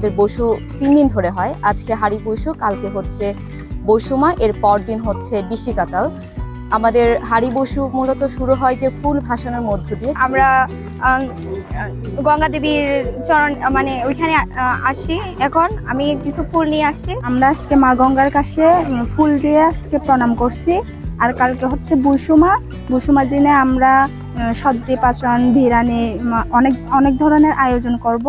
আমাদের বসু 3 দিন ধরে হয়। আজকে হাড়ি বসু, কালকে হচ্ছে বসুমা, এর পর দিন হচ্ছে বিশিকাতাল। আমাদের হাড়ি বসু মূলত শুরু হয় যে ফুল ভাসানোর মধ্য দিয়ে। আমরা গঙ্গা দেবীর চরণ মানে ওইখানে আসি। এখন আমি কিছু ফুল নিয়ে আসছি। আমরা আজকে মা গঙ্গার কাছে ফুল দিয়ে আজকে প্রণাম করছি। আর কালকে হচ্ছে বসুমার দিনে আমরা সবজি পাচন বিরিয়ানি অনেক অনেক ধরনের আয়োজন করব।